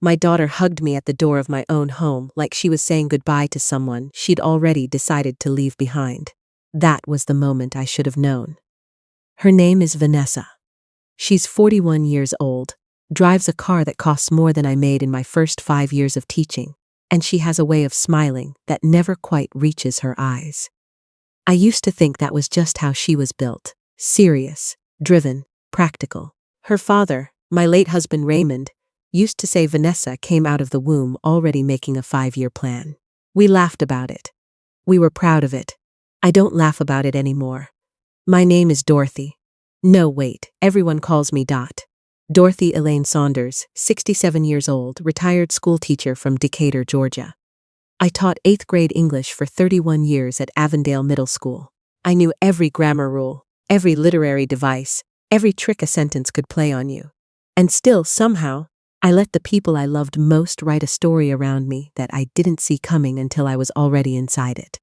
My daughter hugged me at the door of my own home like she was saying goodbye to someone she'd already decided to leave behind. That was the moment I should have known. Her name is Vanessa. She's 41 years old, drives a car that costs more than I made in my first 5 years of teaching, and she has a way of smiling that never quite reaches her eyes. I used to think that was just how she was built, serious, driven, practical. Her father, my late husband Raymond, used to say Vanessa came out of the womb already making a 5-year plan. We laughed about it. We were proud of it. I don't laugh about it anymore. My name is Dorothy. No, wait, everyone calls me Dot. Dorothy Elaine Saunders, 67 years old, retired schoolteacher from Decatur, Georgia. I taught 8th grade English for 31 years at Avondale Middle School. I knew every grammar rule, every literary device, every trick a sentence could play on you. And still, somehow, I let the people I loved most write a story around me that I didn't see coming until I was already inside it.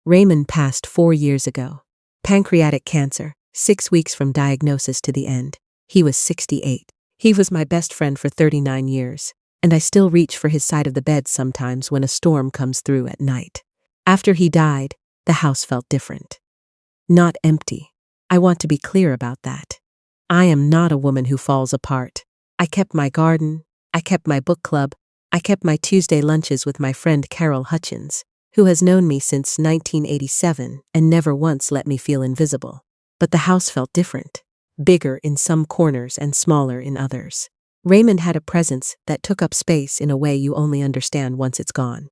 Raymond passed 4 years ago. Pancreatic cancer, 6 weeks from diagnosis to the end. He was 68. He was my best friend for 39 years, and I still reach for his side of the bed sometimes when a storm comes through at night. After he died, the house felt different. Not empty. I want to be clear about that. I am not a woman who falls apart. I kept my garden, I kept my book club, I kept my Tuesday lunches with my friend Carol Hutchins, who has known me since 1987 and never once let me feel invisible. But the house felt different, bigger in some corners and smaller in others. Raymond had a presence that took up space in a way you only understand once it's gone.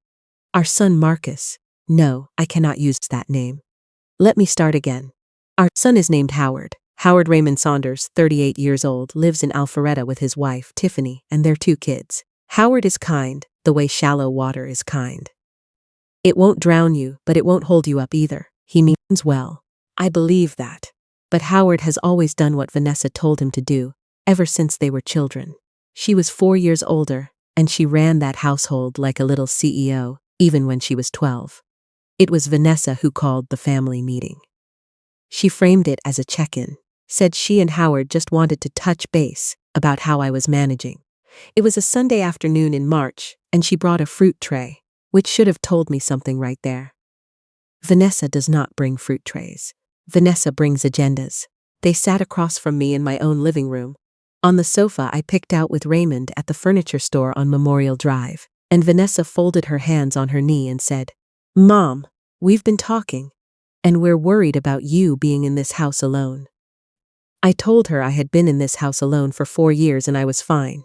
Our son Marcus, no, I cannot use that name. Let me start again. Our son is named Howard. Howard Raymond Saunders, 38 years old, lives in Alpharetta with his wife, Tiffany, and their 2 kids. Howard is kind, the way shallow water is kind. It won't drown you, but it won't hold you up either. He means well. I believe that. But Howard has always done what Vanessa told him to do, ever since they were children. She was 4 years older, and she ran that household like a little CEO, even when she was 12. It was Vanessa who called the family meeting. She framed it as a check-in, said she and Howard just wanted to touch base about how I was managing. It was a Sunday afternoon in March, and she brought a fruit tray, which should have told me something right there. Vanessa does not bring fruit trays. Vanessa brings agendas. They sat across from me in my own living room. On the sofa I picked out with Raymond at the furniture store on Memorial Drive, and Vanessa folded her hands on her knee and said, "Mom, we've been talking, and we're worried about you being in this house alone." I told her I had been in this house alone for 4 years and I was fine.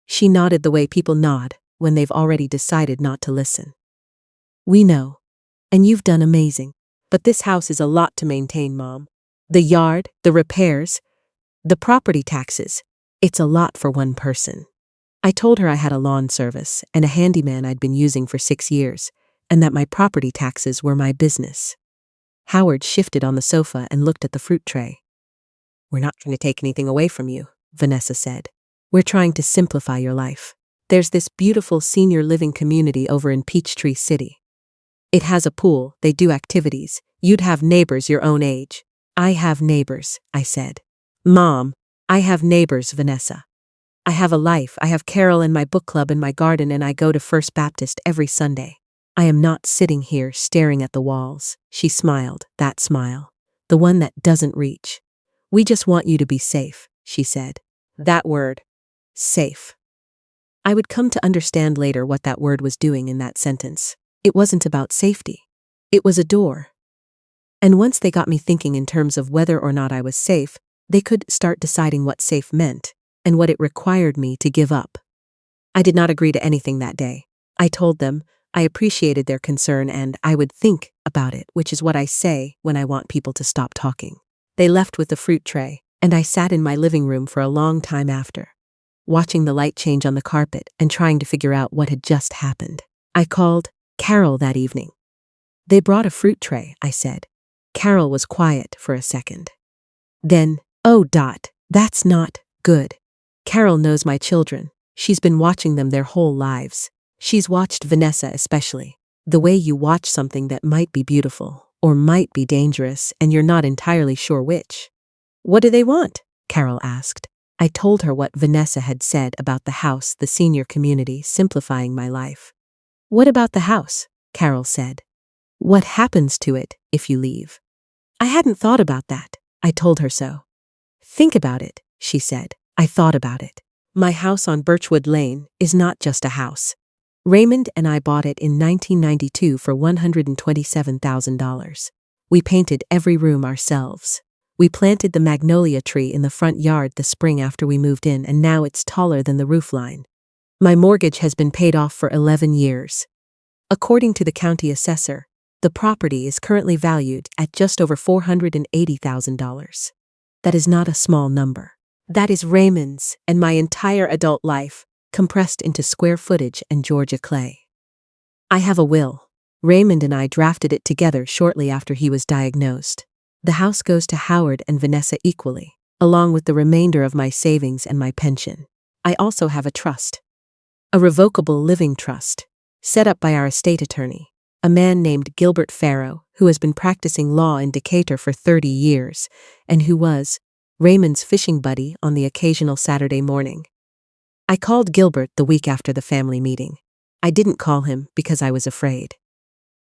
She nodded the way people nod when they've already decided not to listen. "We know, and you've done amazing. But this house is a lot to maintain, Mom. The yard, the repairs, the property taxes. It's a lot for one person." I told her I had a lawn service and a handyman I'd been using for 6 years, and that my property taxes were my business. Howard shifted on the sofa and looked at the fruit tray. "We're not trying to take anything away from you," Vanessa said. "We're trying to simplify your life. There's this beautiful senior living community over in Peachtree City. It has a pool, they do activities. You'd have neighbors your own age." "I have neighbors," I said. "Mom, I have neighbors, Vanessa. I have a life. I have Carol and my book club and my garden, and I go to First Baptist every Sunday. I am not sitting here staring at the walls." She smiled, that smile, the one that doesn't reach. "We just want you to be safe," she said. That word, safe. I would come to understand later what that word was doing in that sentence. It wasn't about safety. It was a door. And once they got me thinking in terms of whether or not I was safe, they could start deciding what safe meant and what it required me to give up. I did not agree to anything that day. I told them I appreciated their concern and I would think about it, which is what I say when I want people to stop talking. They left with the fruit tray, and I sat in my living room for a long time after, watching the light change on the carpet and trying to figure out what had just happened. I called Carol that evening. "They brought a fruit tray," I said. Carol was quiet for a second. Then, "Oh, Dot, that's not good. Carol knows my children. She's been watching them their whole lives. She's watched Vanessa especially. The way you watch something that might be beautiful or might be dangerous and you're not entirely sure which." "What do they want?" Carol asked. I told her what Vanessa had said about the house, the senior community, simplifying my life. What about the house? Carol said. What happens to it if you leave? I hadn't thought about that. I told her so. Think about it, she said. I thought about it. My house on Birchwood Lane is not just a house. Raymond and I bought it in 1992 for $127,000. We painted every room ourselves. We planted the magnolia tree in the front yard the spring after we moved in, and now it's taller than the roofline. My mortgage has been paid off for 11 years. According to the county assessor, the property is currently valued at just over $480,000. That is not a small number. That is Raymond's and my entire adult life, compressed into square footage and Georgia clay. I have a will. Raymond and I drafted it together shortly after he was diagnosed. The house goes to Howard and Vanessa equally, along with the remainder of my savings and my pension. I also have a trust. A revocable living trust, set up by our estate attorney, a man named Gilbert Farrow, who has been practicing law in Decatur for 30 years, and who was Raymond's fishing buddy on the occasional Saturday morning. I called Gilbert the week after the family meeting. I didn't call him because I was afraid.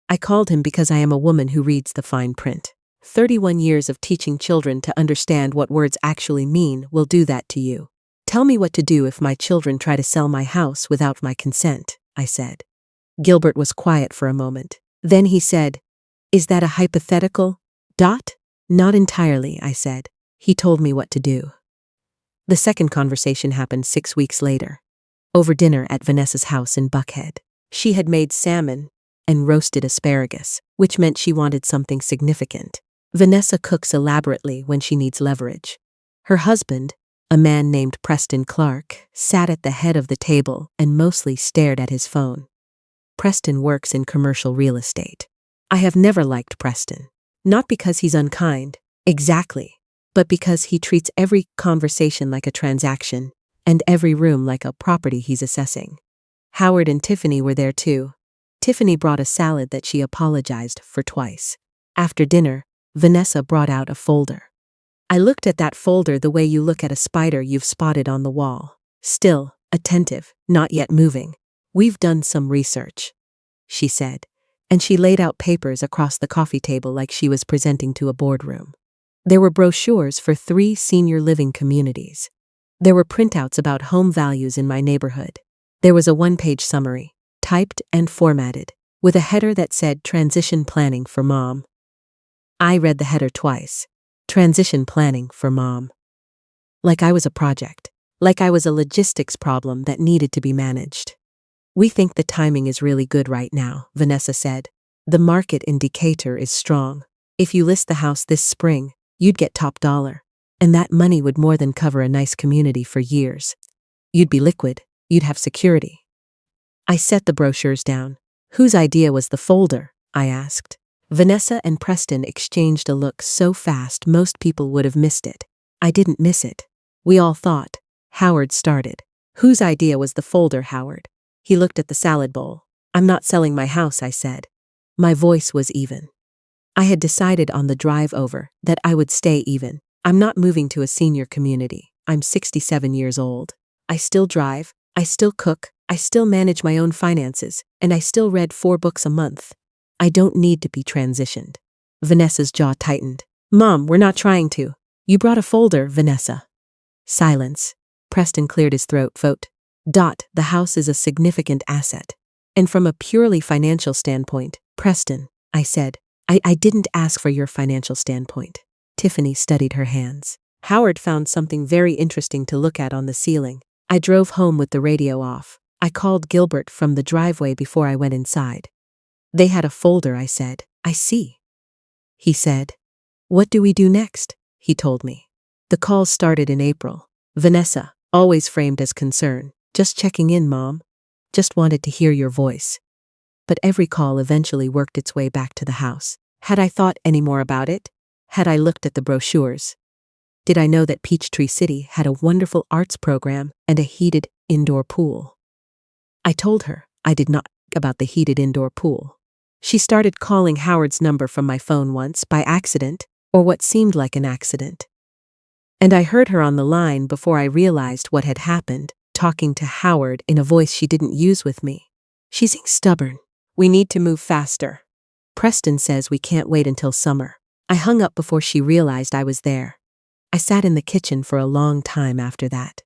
I called him because I am a woman who reads the fine print. 31 years of teaching children to understand what words actually mean will do that to you. Tell me what to do if my children try to sell my house without my consent, I said. Gilbert was quiet for a moment. Then he said, Is that a hypothetical? Not entirely, I said. He told me what to do. The second conversation happened 6 weeks later, over dinner at Vanessa's house in Buckhead. She had made salmon and roasted asparagus, which meant she wanted something significant. Vanessa cooks elaborately when she needs leverage. Her husband, a man named Preston Clark, sat at the head of the table and mostly stared at his phone. Preston works in commercial real estate. I have never liked Preston. Not because he's unkind, exactly, but because he treats every conversation like a transaction and every room like a property he's assessing. Howard and Tiffany were there too. Tiffany brought a salad that she apologized for twice. After dinner, Vanessa brought out a folder. I looked at that folder the way you look at a spider you've spotted on the wall. Still, attentive, not yet moving. We've done some research, she said, and she laid out papers across the coffee table like she was presenting to a boardroom. There were brochures for 3 senior living communities. There were printouts about home values in my neighborhood. There was a 1-page summary, typed and formatted, with a header that said Transition Planning for Mom. I read the header twice. Transition Planning for Mom. Like I was a project. Like I was a logistics problem that needed to be managed. We think the timing is really good right now, Vanessa said. The market in Decatur is strong. If you list the house this spring, you'd get top dollar. And that money would more than cover a nice community for years. You'd be liquid. You'd have security. I set the brochures down. Whose idea was the folder? I asked. Vanessa and Preston exchanged a look so fast most people would have missed it. I didn't miss it. We all thought. Howard started. Whose idea was the folder, Howard? He looked at the salad bowl. I'm not selling my house, I said. My voice was even. I had decided on the drive over that I would stay even. I'm not moving to a senior community. I'm 67 years old. I still drive. I still cook. I still manage my own finances. And I still read 4 books a month. I don't need to be transitioned. Vanessa's jaw tightened. Mom, we're not trying to. You brought a folder, Vanessa. Silence. Preston cleared his throat. The house is a significant asset. And from a purely financial standpoint, Preston, I said, I didn't ask for your financial standpoint. Tiffany studied her hands. Howard found something very interesting to look at on the ceiling. I drove home with the radio off. I called Gilbert from the driveway before I went inside. They had a folder, I said. I see. He said. What do we do next? He told me. The calls started in April. Vanessa, always framed as concern. Just checking in, Mom. Just wanted to hear your voice. But every call eventually worked its way back to the house. Had I thought any more about it? Had I looked at the brochures? Did I know that Peachtree City had a wonderful arts program and a heated indoor pool? I told her I did not think about the heated indoor pool. She started calling Howard's number from my phone once by accident, or what seemed like an accident. And I heard her on the line before I realized what had happened, talking to Howard in a voice she didn't use with me. She's stubborn. We need to move faster. Preston says we can't wait until summer. I hung up before she realized I was there. I sat in the kitchen for a long time after that.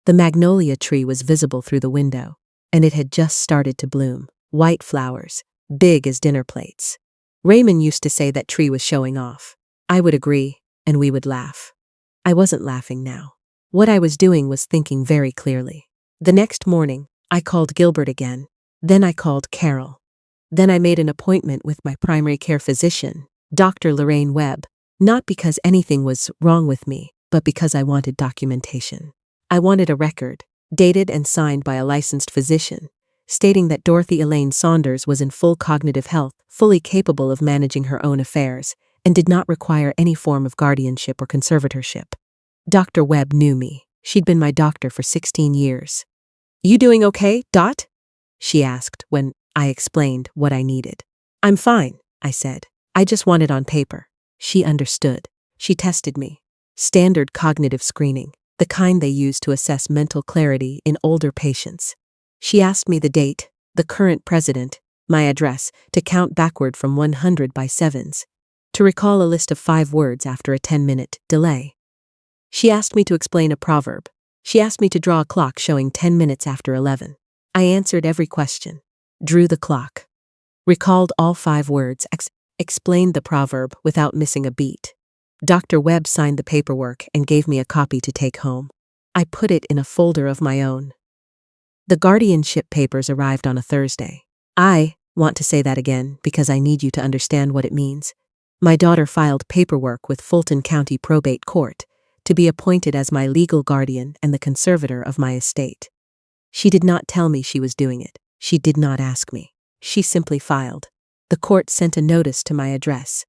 The magnolia tree was visible through the window, and it had just started to bloom. White flowers, big as dinner plates. Raymond used to say that tree was showing off. I would agree, and we would laugh. I wasn't laughing now. What I was doing was thinking very clearly. The next morning, I called Gilbert again. Then I called Carol. Then I made an appointment with my primary care physician, Dr. Lorraine Webb, not because anything was wrong with me, but because I wanted documentation. I wanted a record, dated and signed by a licensed physician, stating that Dorothy Saunders was in full cognitive health, fully capable of managing her own affairs, and did not require any form of guardianship or conservatorship. Dr. Webb knew me. She'd been my doctor for 16 years. "You doing okay, Dot?" she asked when I explained what I needed. "I'm fine," I said. "I just want it on paper." She understood. She tested me. Standard cognitive screening, the kind they use to assess mental clarity in older patients. She asked me the date, the current president, my address, to count backward from 100 by sevens, to recall a list of 5 words after a 10-minute delay. She asked me to explain a proverb. She asked me to draw a clock showing 10 minutes after 11. I answered every question, drew the clock, recalled all 5 words, explained the proverb without missing a beat. Dr. Webb signed the paperwork and gave me a copy to take home. I put it in a folder of my own. The guardianship papers arrived on a Thursday. I want to say that again because I need you to understand what it means. My daughter filed paperwork with Fulton County Probate Court to be appointed as my legal guardian and the conservator of my estate. She did not tell me she was doing it. She did not ask me. She simply filed. The court sent a notice to my address.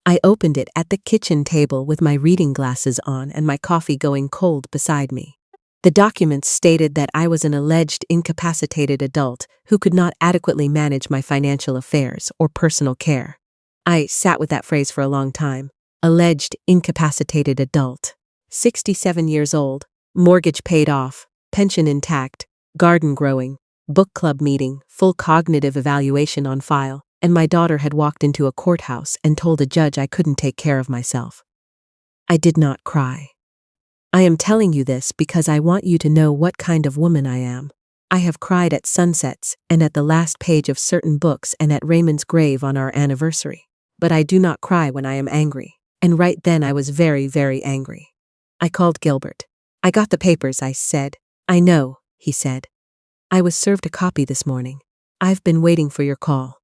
I opened it at the kitchen table with my reading glasses on and my coffee going cold beside me. The documents stated that I was an alleged incapacitated adult who could not adequately manage my financial affairs or personal care. I sat with that phrase for a long time. Alleged incapacitated adult. 67 years old, mortgage paid off, pension intact, garden growing, book club meeting, full cognitive evaluation on file, and my daughter had walked into a courthouse and told a judge I couldn't take care of myself. I did not cry. I am telling you this because I want you to know what kind of woman I am. I have cried at sunsets and at the last page of certain books and at Raymond's grave on our anniversary. But I do not cry when I am angry, and right then I was very, very angry. I called Gilbert. "I got the papers," I said. "I know," he said. "I was served a copy this morning. I've been waiting for your call."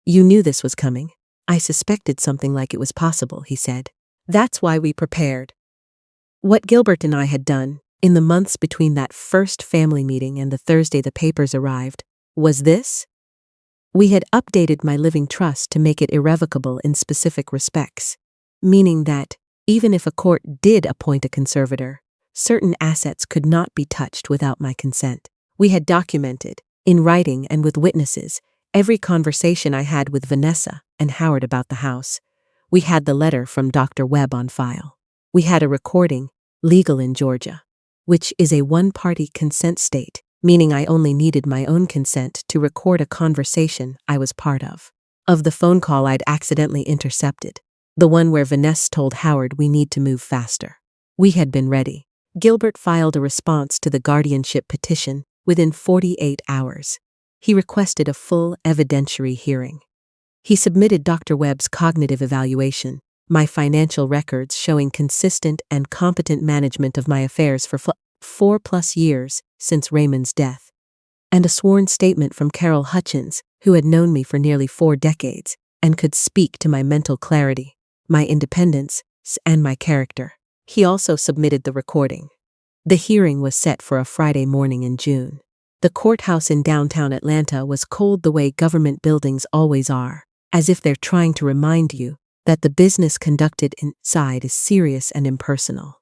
"You knew this was coming." "I suspected something like it was possible," he said. "That's why we prepared." What Gilbert and I had done, in the months between that first family meeting and the Thursday the papers arrived, was this. We had updated my living trust to make it irrevocable in specific respects, meaning that, even if a court did appoint a conservator, certain assets could not be touched without my consent. We had documented, in writing and with witnesses, every conversation I had with Vanessa and Howard about the house. We had the letter from Dr. Webb on file. We had a recording, legal in Georgia, which is a one-party consent state, meaning I only needed my own consent to record a conversation I was part of. Of the phone call I'd accidentally intercepted, the one where Vanessa told Howard we need to move faster. We had been ready. Gilbert filed a response to the guardianship petition within 48 hours. He requested a full evidentiary hearing. He submitted Dr. Webb's cognitive evaluation, my financial records showing consistent and competent management of my affairs for 4+ years since Raymond's death, and a sworn statement from Carol Hutchins, who had known me for nearly 4 decades and could speak to my mental clarity, my independence, and my character. He also submitted the recording. The hearing was set for a Friday morning in June. The courthouse in downtown Atlanta was cold the way government buildings always are, as if they're trying to remind you that the business conducted inside is serious and impersonal.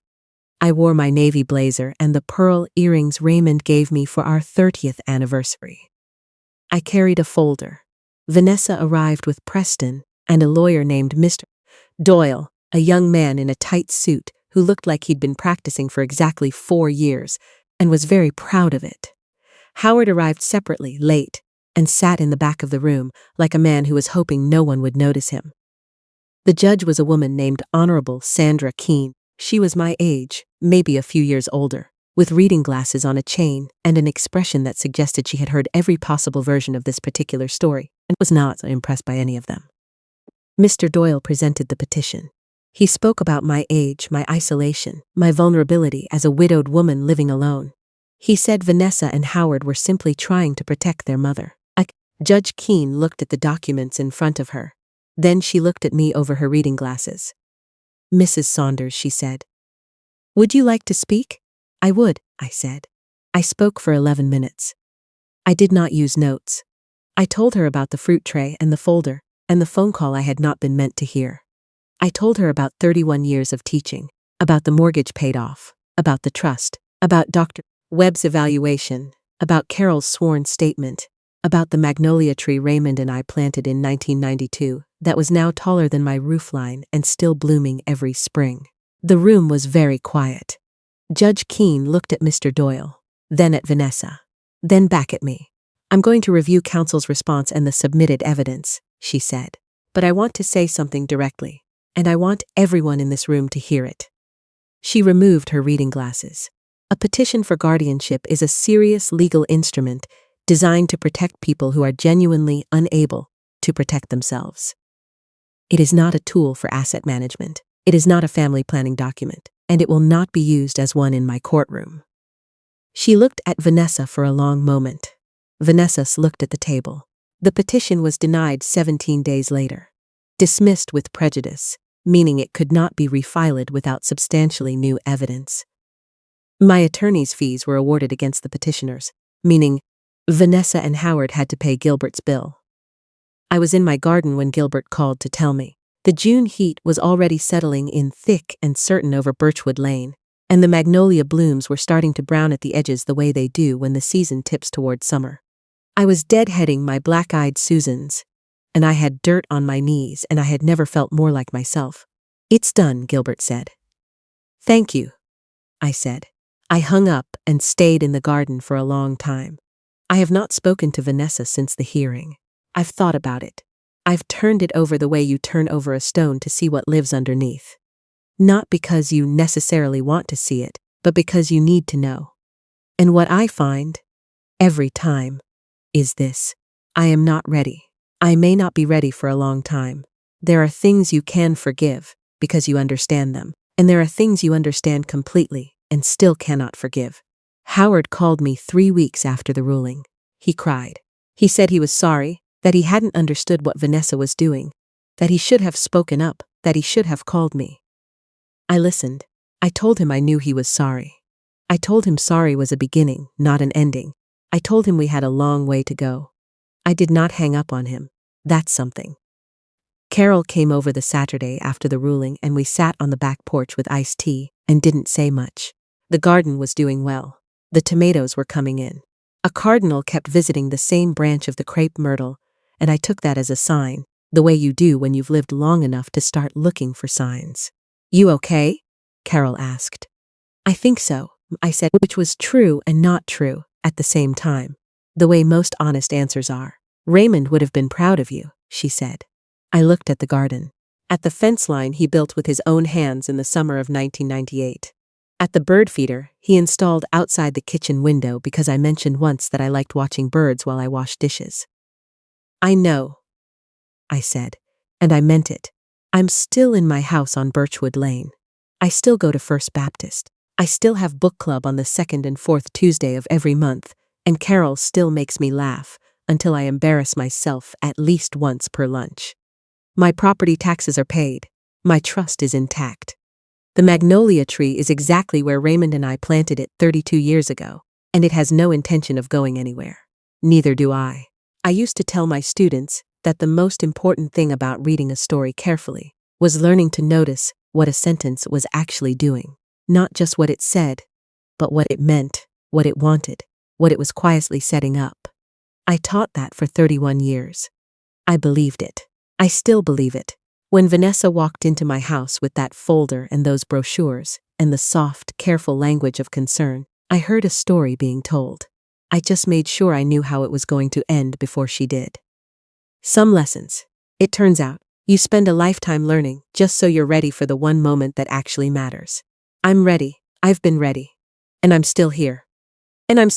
I wore my navy blazer and the pearl earrings Raymond gave me for our 30th anniversary. I carried a folder. Vanessa arrived with Preston and a lawyer named Mr. Doyle, a young man in a tight suit who looked like he'd been practicing for exactly 4 years and was very proud of it. Howard arrived separately, late, and sat in the back of the room like a man who was hoping no one would notice him. The judge was a woman named Honorable Sandra Keene. She was my age, maybe a few years older, with reading glasses on a chain and an expression that suggested she had heard every possible version of this particular story and was not impressed by any of them. Mr. Doyle presented the petition. He spoke about my age, my isolation, my vulnerability as a widowed woman living alone. He said Vanessa and Howard were simply trying to protect their mother. Judge Keene looked at the documents in front of her. Then she looked at me over her reading glasses. "Mrs. Saunders," she said. "Would you like to speak?" "I would," I said. I spoke for 11 minutes. I did not use notes. I told her about the fruit tray and the folder, and the phone call I had not been meant to hear. I told her about 31 years of teaching, about the mortgage paid off, about the trust, about Dr. Webb's evaluation, about Carol's sworn statement, about the magnolia tree Raymond and I planted in 1992 that was now taller than my roofline and still blooming every spring. The room was very quiet. Judge Keene looked at Mr. Doyle, then at Vanessa, then back at me. "I'm going to review counsel's response and the submitted evidence," she said. "But I want to say something directly, and I want everyone in this room to hear it." She removed her reading glasses. A petition for guardianship is a serious legal instrument designed to protect people who are genuinely unable to protect themselves. It is not a tool for asset management. It is not a family planning document, and it will not be used as one in my courtroom. She looked at Vanessa for a long moment. Vanessa looked at the table. The petition was denied 17 days later. Dismissed with prejudice, meaning it could not be refiled without substantially new evidence. My attorney's fees were awarded against the petitioners, meaning Vanessa and Howard had to pay Gilbert's bill. I was in my garden when Gilbert called to tell me. The June heat was already settling in thick and certain over Birchwood Lane, and the magnolia blooms were starting to brown at the edges the way they do when the season tips toward summer. I was deadheading my black-eyed Susans, and I had dirt on my knees, and I had never felt more like myself. "It's done," Gilbert said. "Thank you," I said. I hung up and stayed in the garden for a long time. I have not spoken to Vanessa since the hearing. I've thought about it. I've turned it over the way you turn over a stone to see what lives underneath. Not because you necessarily want to see it, but because you need to know. And what I find, every time, is this. I am not ready. I may not be ready for a long time. There are things you can forgive because you understand them, and there are things you understand completely and still cannot forgive. Howard called me 3 weeks after the ruling. He cried. He said he was sorry, that he hadn't understood what Vanessa was doing, that he should have spoken up, that he should have called me. I listened. I told him I knew he was sorry. I told him sorry was a beginning, not an ending. I told him we had a long way to go. I did not hang up on him. That's something. Carol came over the Saturday after the ruling and we sat on the back porch with iced tea and didn't say much. The garden was doing well. The tomatoes were coming in. A cardinal kept visiting the same branch of the crepe myrtle, and I took that as a sign, the way you do when you've lived long enough to start looking for signs. "You okay?" Carol asked. "I think so," I said, which was true and not true at the same time, the way most honest answers are. "Raymond would have been proud of you," she said. I looked at the garden. At the fence line he built with his own hands in the summer of 1998. At the bird feeder he installed outside the kitchen window because I mentioned once that I liked watching birds while I washed dishes. "I know," I said, and I meant it. I'm still in my house on Birchwood Lane. I still go to First Baptist. I still have book club on the 2nd and 4th Tuesday of every month, and Carol still makes me laugh until I embarrass myself at least once per lunch. My property taxes are paid. My trust is intact. The magnolia tree is exactly where Raymond and I planted it 32 years ago, and it has no intention of going anywhere. Neither do I. I used to tell my students that the most important thing about reading a story carefully was learning to notice what a sentence was actually doing. Not just what it said, but what it meant, what it wanted, what it was quietly setting up. I taught that for 31 years. I believed it. I still believe it. When Vanessa walked into my house with that folder and those brochures, and the soft, careful language of concern, I heard a story being told. I just made sure I knew how it was going to end before she did. Some lessons. It turns out, you spend a lifetime learning just so you're ready for the one moment that actually matters. I'm ready. I've been ready. And I'm still here. And I'm